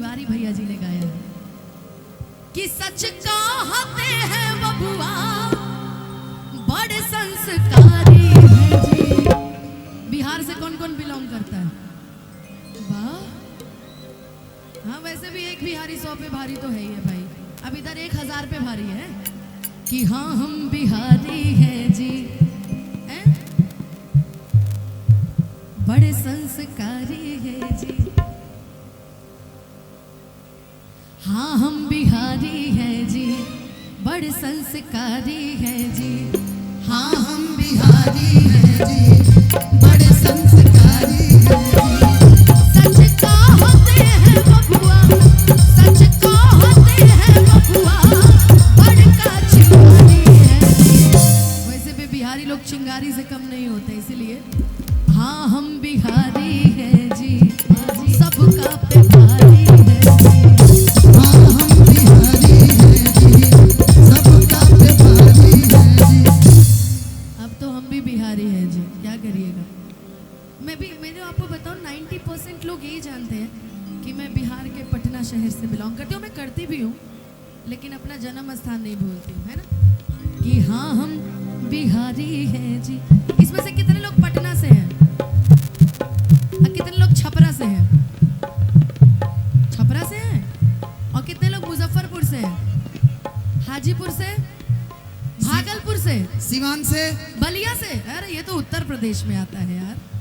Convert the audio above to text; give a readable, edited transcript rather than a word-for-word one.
तिवारी भैया जी ने गाया है कि सच कहते हैं बबुआ बड़े संस्कारी है जी। बिहार से कौन कौन बिलोंग करता है? वाह, हाँ वैसे भी एक बिहारी 100 पे भारी तो है ही है भाई। अब इधर 1000 पे भारी है कि हाँ हम बिहारी हैं जी, हैं? बड़े संस्कारी है जी। हाँ हम बिहारी हैं जी, बड़े संस्कारी है जी। हाँ हम बिहारी हैं जी, बड़े संस्कारी है जी। सच कहते हैं बबुआ, सच कहते हैं बबुआ, बड़का चिंगारी है जी। वैसे भी बिहारी लोग चिंगारी से कम नहीं होते, इसीलिए हाँ हम बिहारी हैं जी, सबका पे भारी है जी। हाँ हम बिहारी हैं जी, सबका पे भारी है जी। अब तो हम भी बिहारी हैं जी, क्या करिएगा। मैंने आपको बताऊं 90% लोग यही जानते हैं कि मैं बिहार के पटना शहर से बिलोंग करती हूँ। मैं करती भी हूँ, लेकिन अपना जन्म स्थान नहीं भूलती हूँ, है ना। कि हाँ हम बिहारी हैं जी। इसमें से कितने लोग पटना से हैं और कितने लोग छपरा से हैं? छपरा से हैं। और कितने लोग मुजफ्फरपुर से हैं, हाजीपुर से, भागलपुर से, सिवान से, बलिया से? अरे ये तो उत्तर प्रदेश में आता है यार।